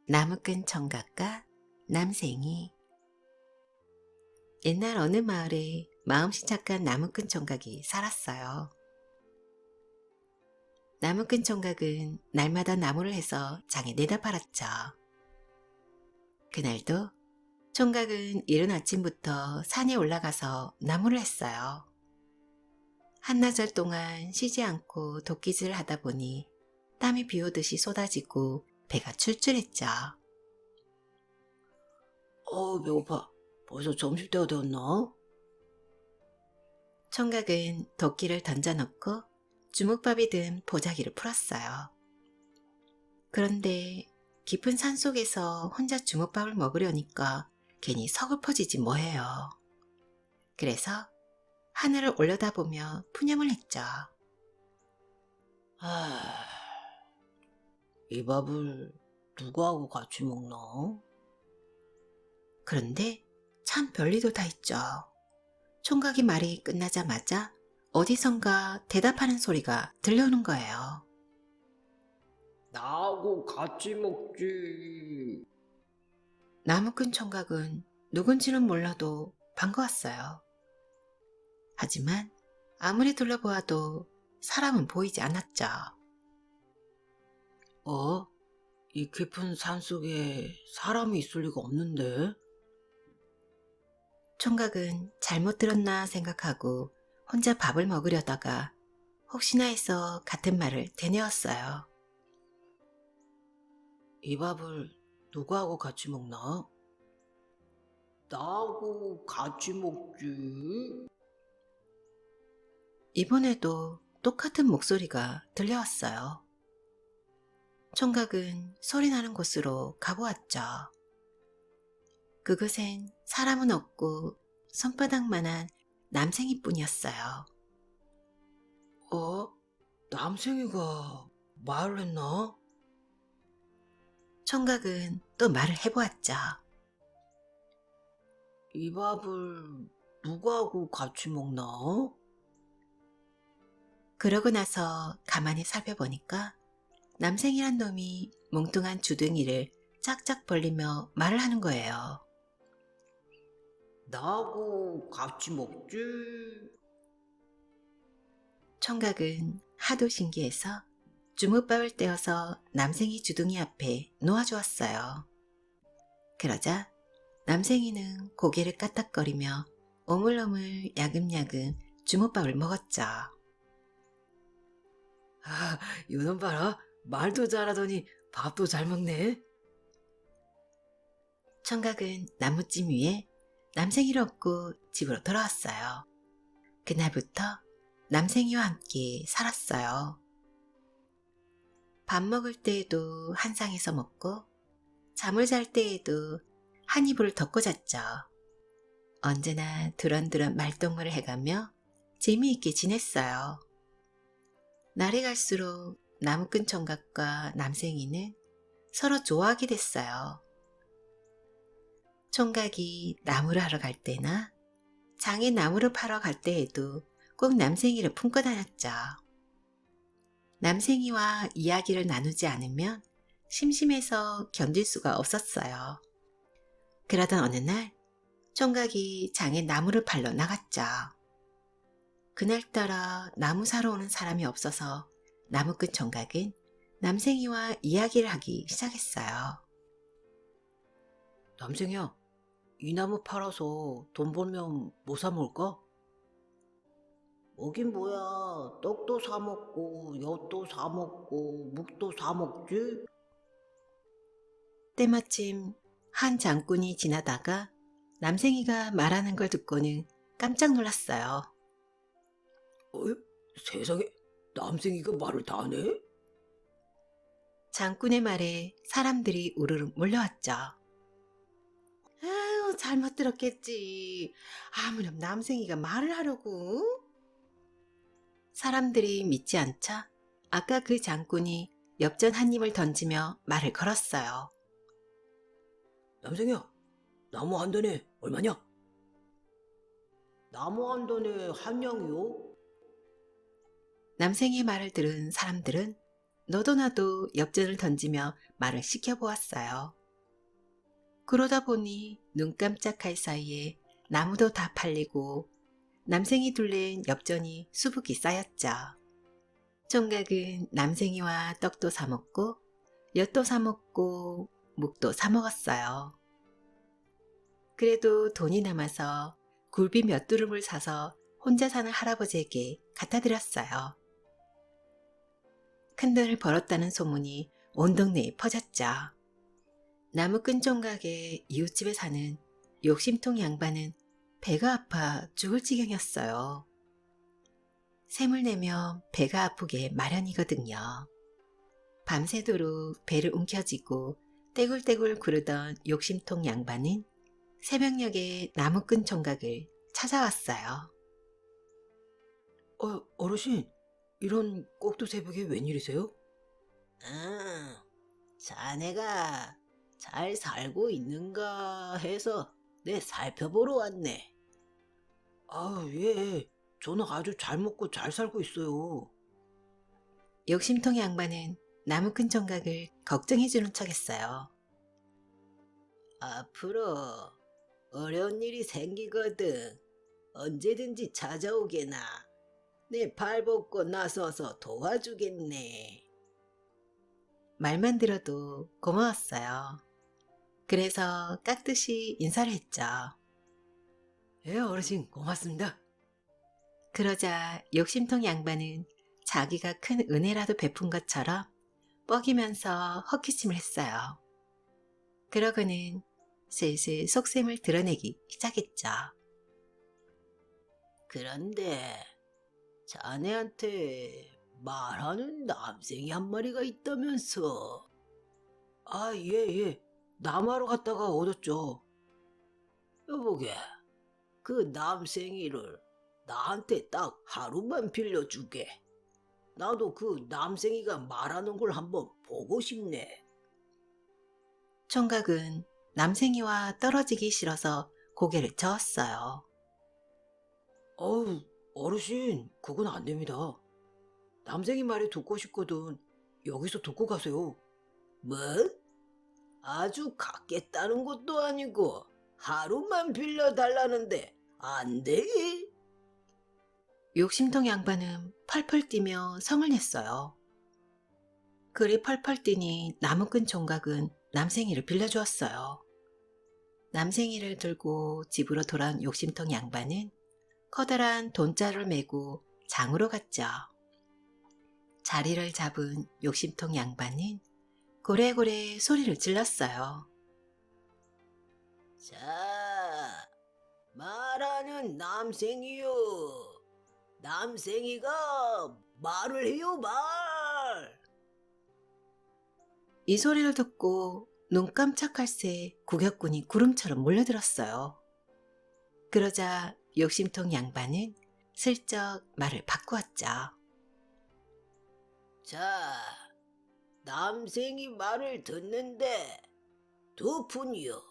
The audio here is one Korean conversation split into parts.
나무꾼 청각과 남생이. 옛날 어느 마을에 마음씨 착한 나무꾼 청각이 살았어요. 나무꾼 청각은 날마다 나무를 해서 장에 내다 팔았죠. 그날도 총각은 이른 아침부터 산에 올라가서 나무를 했어요. 한나절 동안 쉬지 않고 도끼질을 하다 보니 땀이 비 오듯이 쏟아지고 배가 출출했죠. 배고파. 벌써 점심때가 되었나? 총각은 도끼를 던져놓고 주먹밥이 든 보자기를 풀었어요. 그런데 깊은 산속에서 혼자 주먹밥을 먹으려니까 괜히 서글퍼지지 뭐예요. 그래서 하늘을 올려다보며 푸념을 했죠. 이 밥을 누구하고 같이 먹나? 그런데 참 별일도 다 있죠. 총각이 말이 끝나자마자 어디선가 대답하는 소리가 들려오는 거예요. 나하고 같이 먹지. 나무꾼 총각은 누군지는 몰라도 반가웠어요. 하지만 아무리 둘러보아도 사람은 보이지 않았죠. 이 깊은 산속에 사람이 있을 리가 없는데? 총각은 잘못 들었나 생각하고 혼자 밥을 먹으려다가 혹시나 해서 같은 말을 되뇌었어요. 이 밥을 누구하고 같이 먹나? 나하고 같이 먹지. 이번에도 똑같은 목소리가 들려왔어요. 총각은 소리나는 곳으로 가보았죠. 그곳엔 사람은 없고 손바닥만한 남생이뿐이었어요. 남생이가 말을 했나? 총각은 또 말을 해보았죠. 이 밥을 누구하고 같이 먹나? 그러고 나서 가만히 살펴보니까 남생이란 놈이 몽뚱한 주둥이를 짝짝 벌리며 말을 하는 거예요. 나하고 같이 먹지. 총각은 하도 신기해서 주먹밥을 떼어서 남생이 주둥이 앞에 놓아주었어요. 그러자 남생이는 고개를 까딱거리며 오물오물 야금야금 주먹밥을 먹었죠. 요놈 봐라. 말도 잘하더니 밥도 잘 먹네. 총각은 나무찜 위에 남생이를 업고 집으로 돌아왔어요. 그날부터 남생이와 함께 살았어요. 밥 먹을 때에도 한 상에서 먹고 잠을 잘 때에도 한 이불을 덮고 잤죠. 언제나 두런두런 말동무를 해가며 재미있게 지냈어요. 날이 갈수록 나무꾼 총각과 남생이는 서로 좋아하게 됐어요. 총각이 나무를 하러 갈 때나 장에 나무를 파러 갈 때에도 꼭 남생이를 품고 다녔죠. 남생이와 이야기를 나누지 않으면 심심해서 견딜 수가 없었어요. 그러던 어느 날 총각이 장에 나무를 팔러 나갔죠. 그날따라 나무 사러 오는 사람이 없어서 나무꾼 총각은 남생이와 이야기를 하기 시작했어요. 남생이야, 이 나무 팔아서 돈 벌면 뭐 사 먹을까? 뭐긴 뭐야. 떡도 사 먹고 엿도 사 먹고 묵도 사 먹지. 때마침 한 장꾼이 지나다가 남생이가 말하는 걸 듣고는 깜짝 놀랐어요. 세상에, 남생이가 말을 다 하네? 장꾼의 말에 사람들이 우르르 몰려왔죠. 아유, 잘못 들었겠지. 아무렴 남생이가 말을 하려고. 사람들이 믿지 않자 아까 그 장꾼이 엽전 한 입을 던지며 말을 걸었어요. 남생이야, 나무 한 단에 얼마냐? 나무 한 단에 한 양이요? 남생이의 말을 들은 사람들은 너도 나도 엽전을 던지며 말을 시켜보았어요. 그러다 보니 눈 깜짝할 사이에 나무도 다 팔리고 남생이 둘린 엽전이 수북이 쌓였죠. 총각은 남생이와 떡도 사 먹고 엿도 사 먹고 묵도 사 먹었어요. 그래도 돈이 남아서 굴비 몇 두릅을 사서 혼자 사는 할아버지에게 갖다 드렸어요. 큰돈을 벌었다는 소문이 온 동네에 퍼졌죠. 나무꾼 총각의 이웃집에 사는 욕심통 양반은 배가 아파 죽을 지경이었어요. 샘을 내면 배가 아프게 마련이거든요. 밤새도록 배를 움켜쥐고 떼굴떼굴 구르던 욕심통 양반은 새벽녘에 나무꾼 총각을 찾아왔어요. 어르신, 이런 꼭두 새벽에 웬일이세요? 자네가 잘 살고 있는가 해서 내 살펴보러 왔네. 예. 저는 아주 잘 먹고 잘 살고 있어요. 욕심통 양반은 나무꾼 총각을 걱정해주는 척했어요. 앞으로 어려운 일이 생기거든 언제든지 찾아오게나. 내 발벗고 나서서 도와주겠네. 말만 들어도 고마웠어요. 그래서 깍듯이 인사를 했죠. 예, 어르신 고맙습니다. 그러자 욕심통 양반은 자기가 큰 은혜라도 베푼 것처럼 뻐기면서 헛기침을 했어요. 그러고는 슬슬 속셈을 드러내기 시작했죠. 그런데 자네한테 말하는 남생이 한 마리가 있다면서. 예. 남하러 갔다가 얻었죠. 여보게, 그 남생이를 나한테 딱 하루만 빌려주게. 나도 그 남생이가 말하는 걸 한번 보고 싶네. 총각은 남생이와 떨어지기 싫어서 고개를 저었어요. 어르신, 그건 안 됩니다. 남생이 말이 듣고 싶거든 여기서 듣고 가세요. 뭐? 아주 갖겠다는 것도 아니고 하루만 빌려달라는데 안 돼? 욕심통 양반은 펄펄 뛰며 성을 냈어요. 그리 펄펄 뛰니 나무꾼 총각은 남생이를 빌려주었어요. 남생이를 들고 집으로 돌아온 욕심통 양반은 커다란 돈자루를 메고 장으로 갔죠. 자리를 잡은 욕심통 양반은 고래고래 소리를 질렀어요. 자, 말하는 남생이요. 남생이가 말을 해요, 말. 이 소리를 듣고 눈 깜짝할 새 구격꾼이 구름처럼 몰려들었어요. 그러자 욕심통 양반은 슬쩍 말을 바꾸었죠. 자, 남생이 말을 듣는데 2푼이요.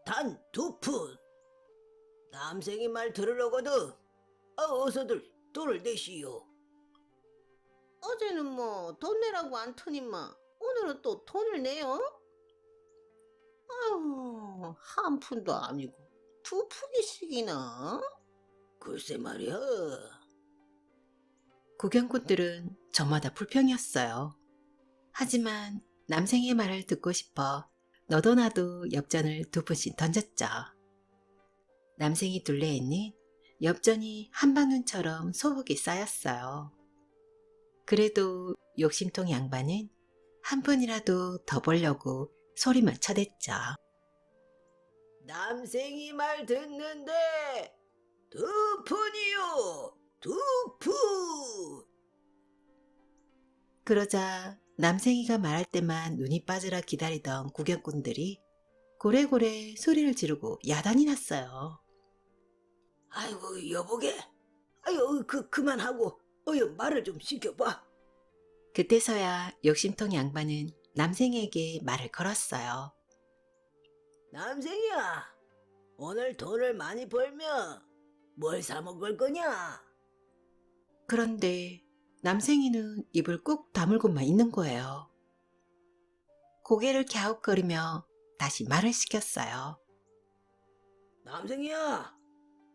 단 2푼. 남생이 말 들으려거든. 어서들 돈을 내시오. 어제는 뭐 돈 내라고 안 터니만 오늘은 또 돈을 내요? 아유, 한 푼도 아니고 2푼이씩이나? 글쎄 말이야. 구경꾼들은 저마다 불평이었어요. 하지만 남생의 말을 듣고 싶어 너도 나도 엽전을 2푼씩 던졌죠. 남생이 둘레에는 엽전이 한방눈처럼 소복이 쌓였어요. 그래도 욕심통 양반은 한 푼이라도 더 벌려고 소리만 쳐댔죠. 남생이 말 듣는데 2푼이요. 2푼. 그러자 남생이가 말할 때만 눈이 빠져라 기다리던 구경꾼들이 고래고래 소리를 지르고 야단이 났어요. 아이고 여보게. 그만하고 말을 좀 시켜봐. 그때서야 욕심통 양반은 남생에게 말을 걸었어요. 남생이야, 오늘 돈을 많이 벌면 뭘 사 먹을 거냐? 그런데 남생이는 입을 꾹 다물고만 있는 거예요. 고개를 갸웃거리며 다시 말을 시켰어요. 남생이야,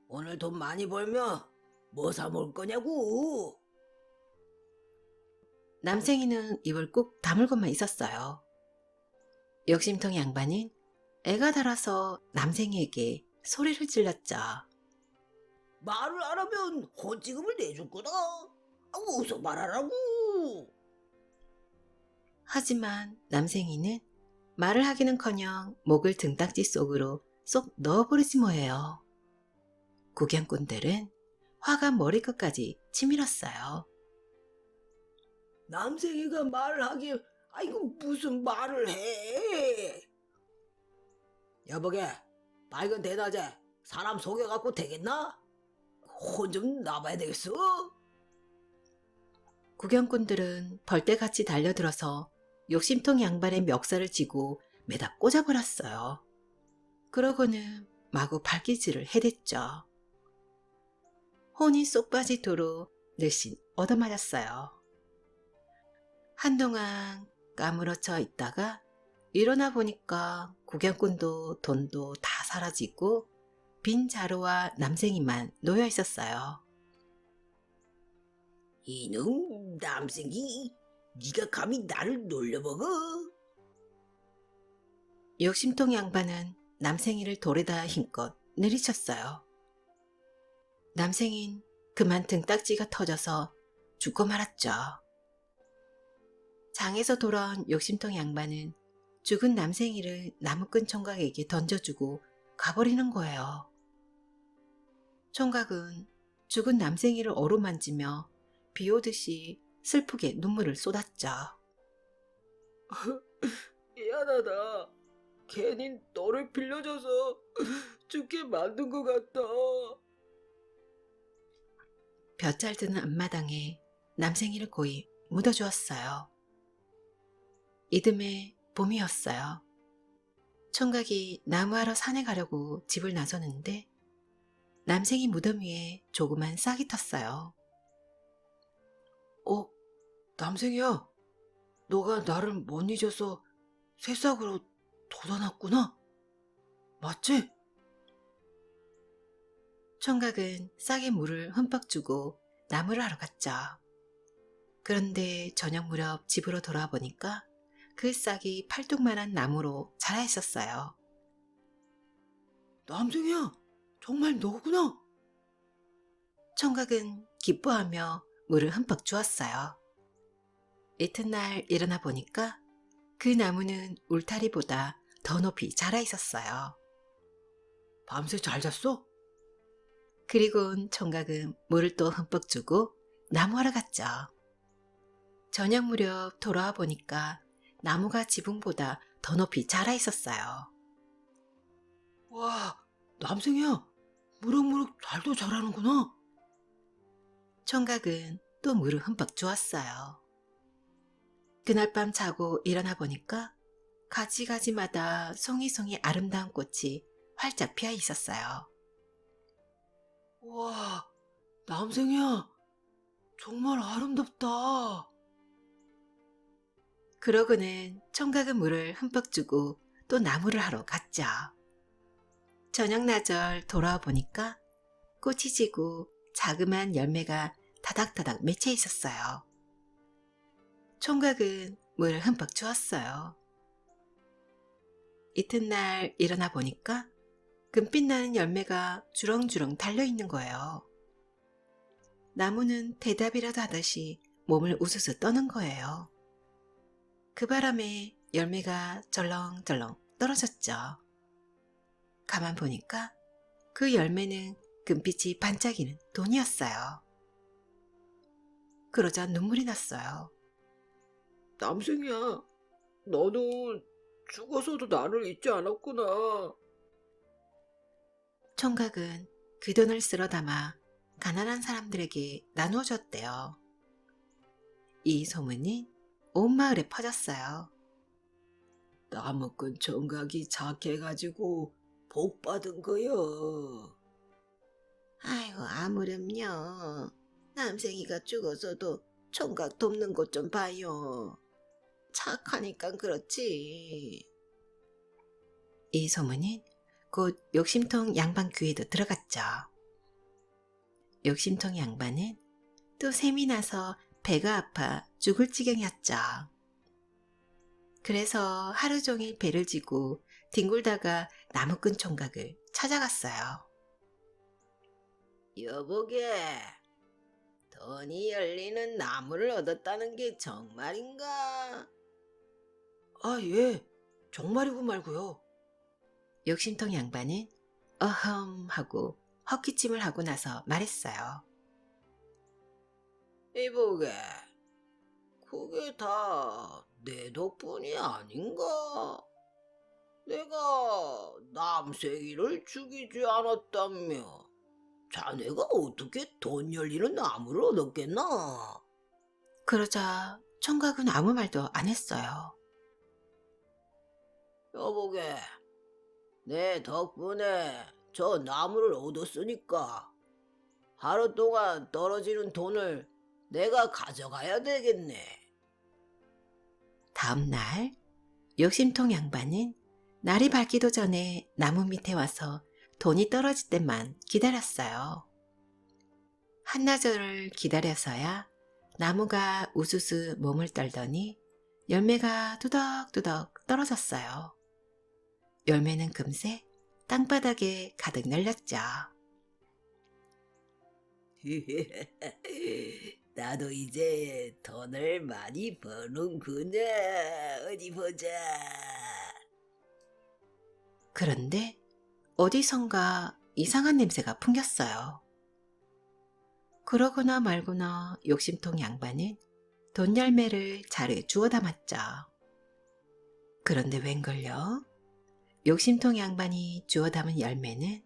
오늘 돈 많이 벌면 뭐 사 먹을 거냐고. 남생이는 입을 꾹 다물고만 있었어요. 욕심통 양반은 애가 달아서 남생이에게 소리를 질렀죠. 말을 안 하면 혼지금을 내줄 거다. 어서 말하라고. 하지만 남생이는 말을 하기는커녕 목을 등딱지 속으로 쏙 넣어버리지 뭐예요. 구경꾼들은 화가 머리끝까지 치밀었어요. 남생이가 말을 하길, 아이고 무슨 말을 해. 여보게, 밝은 대낮에 사람 속여갖고 되겠나? 혼 좀 나봐야 되겠어. 구경꾼들은 벌떼같이 달려들어서 욕심통 양반의 멱살을 쥐고 매다 꽂아버렸어요. 그러고는 마구 발기질을 해댔죠. 혼이 쏙 빠지도록 늘씬 얻어맞았어요. 한동안 까무러쳐 있다가 일어나 보니까 구경꾼도 돈도 다 사라지고 빈 자루와 남생이만 놓여 있었어요. 이놈 남생이, 네가 감히 나를 놀려먹어? 욕심통 양반은 남생이를 돌에다 힘껏 내리쳤어요. 남생인 그만 등딱지가 터져서 죽고 말았죠. 장에서 돌아온 욕심통 양반은 죽은 남생이를 나무꾼 총각에게 던져주고 가버리는 거예요. 총각은 죽은 남생이를 어루만지며 비오듯이 슬프게 눈물을 쏟았죠. 미안하다. 괜히 너를 빌려줘서 죽게 만든 것 같다. 볕잘 드는 앞마당에 남생이를 고이 묻어주었어요. 이듬해 봄이었어요. 총각이 나무하러 산에 가려고 집을 나서는데 남생이 무덤 위에 조그만 싹이 텄어요. 남생이야. 너가 나를 못 잊어서 새싹으로 돋아났구나. 맞지? 총각은 싹에 물을 흠뻑 주고 나무를 하러 갔죠. 그런데 저녁 무렵 집으로 돌아와 보니까 그 싹이 팔뚝만한 나무로 자라 있었어요. 남생이야, 정말 너구나. 총각은 기뻐하며 물을 흠뻑 주었어요. 이튿날 일어나 보니까 그 나무는 울타리보다 더 높이 자라 있었어요. 밤새 잘 잤어? 그리곤 총각은 물을 또 흠뻑 주고 나무하러 갔죠. 저녁 무렵 돌아와 보니까 나무가 지붕보다 더 높이 자라 있었어요. 와, 남생이야, 무럭무럭 잘도 자라는구나. 총각은 또 물을 흠뻑 주었어요. 그날 밤 자고 일어나 보니까 가지가지마다 송이송이 아름다운 꽃이 활짝 피어 있었어요. 와, 남생이야, 정말 아름답다. 그러고는 총각은 물을 흠뻑 주고 또 나무를 하러 갔죠. 저녁 나절 돌아와 보니까 꽃이 지고 자그마한 열매가 다닥다닥 맺혀 있었어요. 총각은 물을 흠뻑 주었어요. 이튿날 일어나 보니까 금빛 나는 열매가 주렁주렁 달려있는 거예요. 나무는 대답이라도 하듯이 몸을 우수수 떠는 거예요. 그 바람에 열매가 절렁절렁 떨어졌죠. 가만 보니까 그 열매는 금빛이 반짝이는 돈이었어요. 그러자 눈물이 났어요. 남생이야, 너는 죽어서도 나를 잊지 않았구나. 총각은 그 돈을 쓸어 담아 가난한 사람들에게 나누어 줬대요. 이 소문이 온 마을에 퍼졌어요. 나무꾼 총각이 착해가지고 복 받은 거여. 아이고 아무렴요. 남생이가 죽어서도 총각 돕는 것 좀 봐요. 착하니까 그렇지. 이 소문은 곧 욕심통 양반 귀에도 들어갔죠. 욕심통 양반은 또 셈이 나서 배가 아파 죽을 지경이었죠. 그래서 하루 종일 배를 지고 뒹굴다가 나무꾼 총각을 찾아갔어요. 여보게, 돈이 열리는 나무를 얻었다는 게 정말인가? 아, 예, 정말이고 말고요. 욕심통 양반은 어흠 하고 헛기침을 하고 나서 말했어요. 이보게, 그게 다 내 덕분이 아닌가? 내가 남생이를 죽이지 않았다며 자네가 어떻게 돈 열리는 나무를 얻었겠나? 그러자 총각은 아무 말도 안 했어요. 여보게, 내 덕분에 저 나무를 얻었으니까 하루 동안 떨어지는 돈을 내가 가져가야 되겠네. 다음 날 욕심통 양반은 날이 밝기도 전에 나무 밑에 와서 돈이 떨어질 때만 기다렸어요. 한나절을 기다려서야 나무가 우수수 몸을 떨더니 열매가 두덕두덕 떨어졌어요. 열매는 금세 땅바닥에 가득 널렸죠. 나도 이제 돈을 많이 버는구나. 어디 보자. 그런데 어디선가 이상한 냄새가 풍겼어요. 그러거나 말거나 욕심통 양반은 돈 열매를 자루에 주워 담았죠. 그런데 웬걸요? 욕심통 양반이 주워 담은 열매는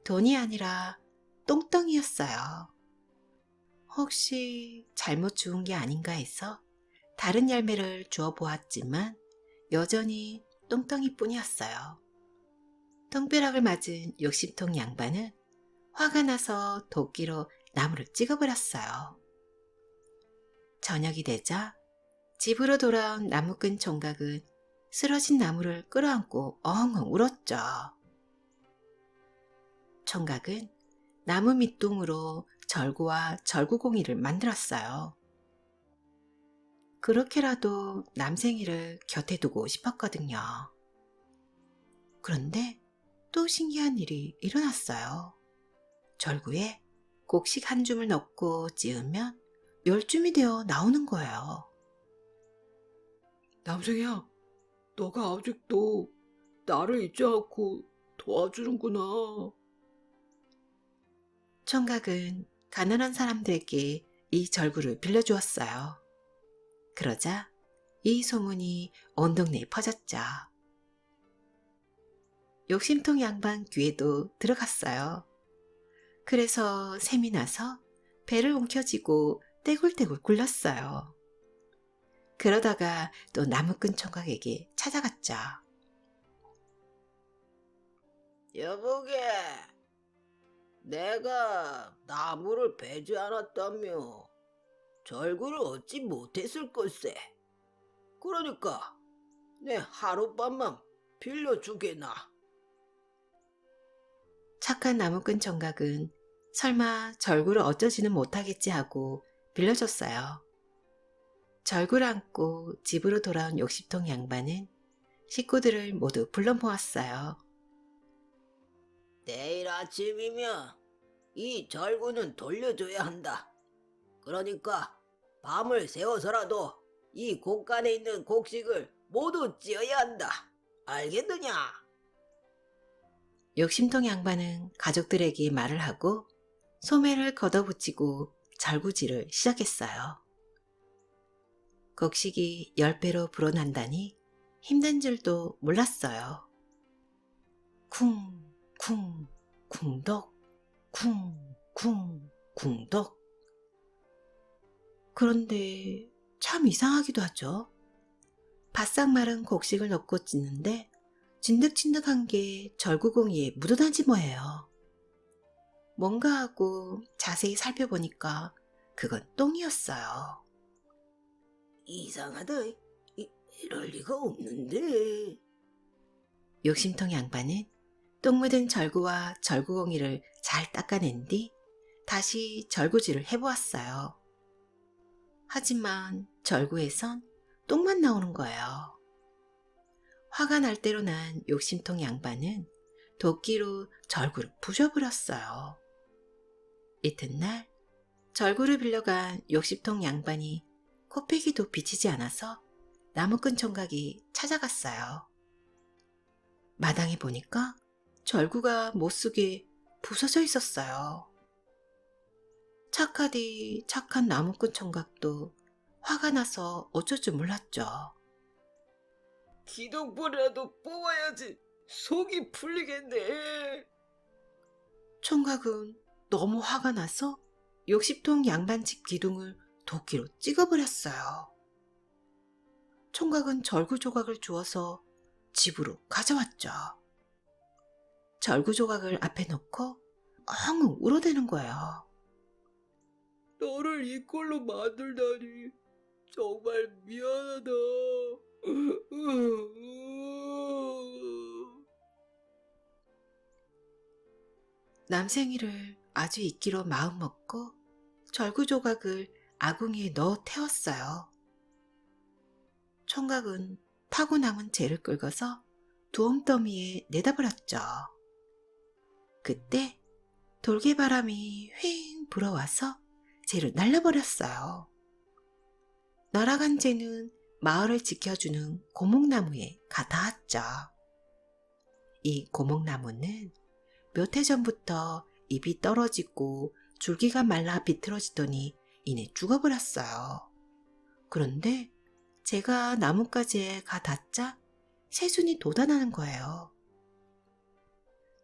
돈이 아니라 똥덩이였어요. 혹시 잘못 주운 게 아닌가 해서 다른 열매를 주워 보았지만 여전히 똥덩이뿐이었어요. 똥벼락을 맞은 욕심통 양반은 화가 나서 도끼로 나무를 찍어버렸어요. 저녁이 되자 집으로 돌아온 나무꾼 총각은 쓰러진 나무를 끌어안고 엉엉 울었죠. 총각은 나무 밑둥으로 절구와 절구공이를 만들었어요. 그렇게라도 남생이를 곁에 두고 싶었거든요. 그런데 또 신기한 일이 일어났어요. 절구에 곡식 한 줌을 넣고 찌으면 10줌이 되어 나오는 거예요. 남생이야, 너가 아직도 나를 잊지 않고 도와주는구나. 총각은 가난한 사람들에게 이 절구를 빌려주었어요. 그러자 이 소문이 온 동네에 퍼졌죠. 욕심통 양반 귀에도 들어갔어요. 그래서 샘이 나서 배를 움켜쥐고 떼굴떼굴 굴렀어요. 그러다가 또 나무꾼 총각에게 찾아갔죠. 여보게, 내가 나무를 베지 않았다며 절구를 얻지 못했을 걸세. 그러니까 내 하룻밤만 빌려주게나. 착한 나무꾼 총각은 설마 절구를 어쩌지는 못하겠지 하고 빌려줬어요. 절구를 안고 집으로 돌아온 욕심통 양반은 식구들을 모두 불러 모았어요. 내일 아침이면 이 절구는 돌려줘야 한다. 그러니까 밤을 새워서라도 이 곡간에 있는 곡식을 모두 찧어야 한다. 알겠느냐? 욕심통 양반은 가족들에게 말을 하고 소매를 걷어붙이고 절구질을 시작했어요. 곡식이 10배로 불어난다니 힘든 줄도 몰랐어요. 쿵, 쿵, 쿵덕, 쿵, 쿵, 쿵덕. 그런데 참 이상하기도 하죠. 바싹 마른 곡식을 넣고 찢는데 진득진득한 게 절구공이에 묻어나지 뭐예요. 뭔가 하고 자세히 살펴보니까 그건 똥이었어요. 이상하다. 이럴 리가 없는데. 욕심통 양반은 똥 묻은 절구와 절구공이를 잘 닦아낸 뒤 다시 절구질을 해보았어요. 하지만 절구에선 똥만 나오는 거예요. 화가 날 대로 난 욕심통 양반은 도끼로 절구를 부셔버렸어요. 이튿날 절구를 빌려간 욕심통 양반이 코빼기도 비치지 않아서 나무꾼 총각이 찾아갔어요. 마당에 보니까 절구가 못쓰게 부서져 있었어요. 착하디 착한 나무꾼 총각도 화가 나서 어쩔 줄 몰랐죠. 기둥불이라도 뽑아야지 속이 풀리겠네. 총각은 너무 화가 나서 욕심통 양반 집 기둥을 도끼로 찍어버렸어요. 총각은 절구 조각을 주워서 집으로 가져왔죠. 절구 조각을 앞에 놓고 엉엉 울어대는 거예요. 너를 이 꼴로 만들다니 정말 미안하다. 남생이를 아주 잊기로 마음먹고 절구 조각을 아궁이에 넣어 태웠어요. 총각은 타고 남은 재를 끌고서 두엄더미에 내다버렸죠. 그때 돌개바람이 휑 불어와서 재를 날려버렸어요. 날아간 재는 마을을 지켜주는 고목나무에 가 닿았죠. 이 고목나무는 몇 해 전부터 잎이 떨어지고 줄기가 말라 비틀어지더니 이내 죽어버렸어요. 그런데 제가 나뭇가지에 가 닿자 새순이 돋아나는 거예요.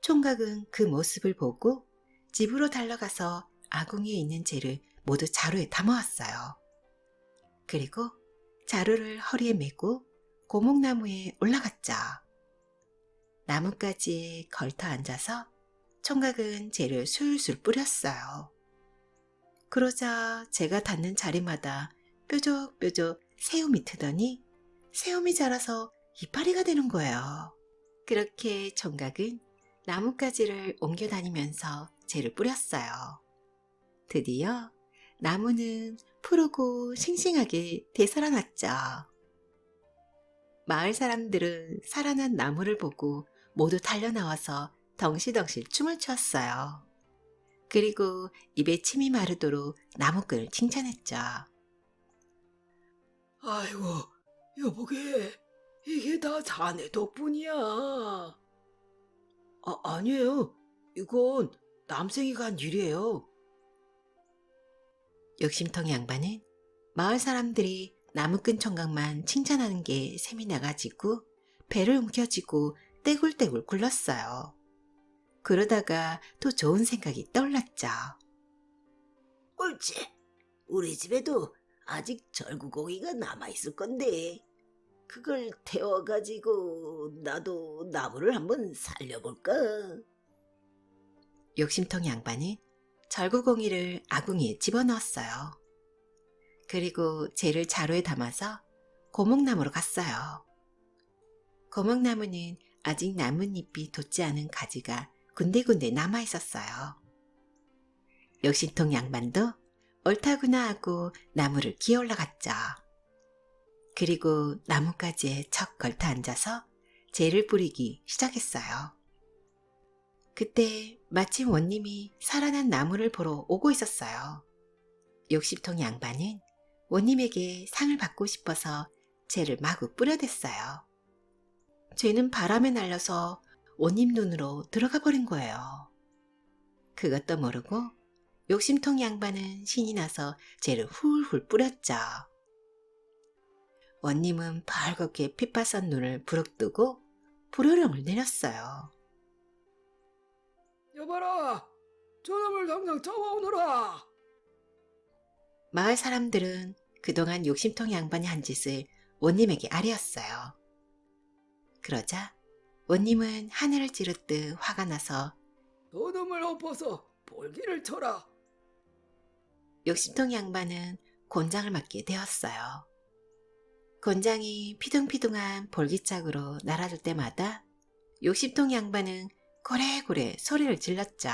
총각은 그 모습을 보고 집으로 달려가서 아궁이에 있는 재를 모두 자루에 담아왔어요. 그리고 자루를 허리에 메고 고목나무에 올라갔죠. 나뭇가지에 걸터 앉아서 총각은 재를 술술 뿌렸어요. 그러자 제가 닿는 자리마다 뾰족뾰족 새움이 트더니 새움이 자라서 이파리가 되는 거예요. 그렇게 총각은 나뭇가지를 옮겨 다니면서 재를 뿌렸어요. 드디어 나무는 푸르고 싱싱하게 되살아났죠. 마을 사람들은 살아난 나무를 보고 모두 달려나와서 덩실덩실 춤을 추었어요. 그리고 입에 침이 마르도록 나무꾼을 칭찬했죠. 아이고, 여보게, 이게 다 자네 덕분이야. 아니에요. 이건 남생이가 한 일이에요. 욕심통 양반은 마을 사람들이 나무꾼 총각만 칭찬하는 게 셈이 나가지고 배를 움켜쥐고 떼굴떼굴 굴렀어요. 그러다가 또 좋은 생각이 떠올랐죠. 옳지. 우리 집에도 아직 절구고기가 남아있을 건데 그걸 태워가지고 나도 나무를 한번 살려볼까? 욕심통 양반은 절구공이를 아궁이에 집어넣었어요. 그리고 재를 자루에 담아서 고목나무로 갔어요. 고목나무는 아직 나뭇잎이 돋지 않은 가지가 군데군데 남아있었어요. 욕심통 양반도 옳다구나 하고 나무를 기어 올라갔죠. 그리고 나뭇가지에 척 걸터 앉아서 재를 뿌리기 시작했어요. 그때 마침 원님이 살아난 나무를 보러 오고 있었어요. 욕심통 양반은 원님에게 상을 받고 싶어서 재를 마구 뿌려댔어요. 재는 바람에 날려서 원님 눈으로 들어가 버린 거예요. 그것도 모르고 욕심통 양반은 신이 나서 재를 훌훌 뿌렸죠. 원님은 벌겋게 핏바선 눈을 부릅뜨고 불호령을 내렸어요. 여봐라, 저놈을 당장 잡아오너라. 마을 사람들은 그동안 욕심통 양반이 한 짓을 원님에게 아뢰었어요. 그러자 원님은 하늘을 찌르듯 화가 나서 저놈을 엎어서 볼기를 쳐라. 욕심통 양반은 곤장을 맞게 되었어요. 곤장이 피둥피둥한 볼기짝으로 날아들 때마다 60통 양반은 고래고래 소리를 질렀죠.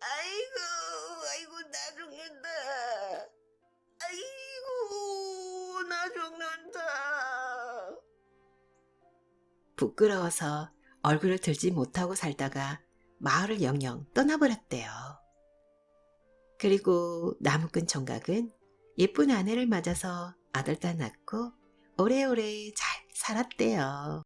아이고, 나 죽는다. 아이고, 나 죽는다. 부끄러워서 얼굴을 들지 못하고 살다가 마을을 영영 떠나버렸대요. 그리고 나무꾼 총각은 예쁜 아내를 맞아서 아들, 딸 낳고 오래오래 잘 살았대요.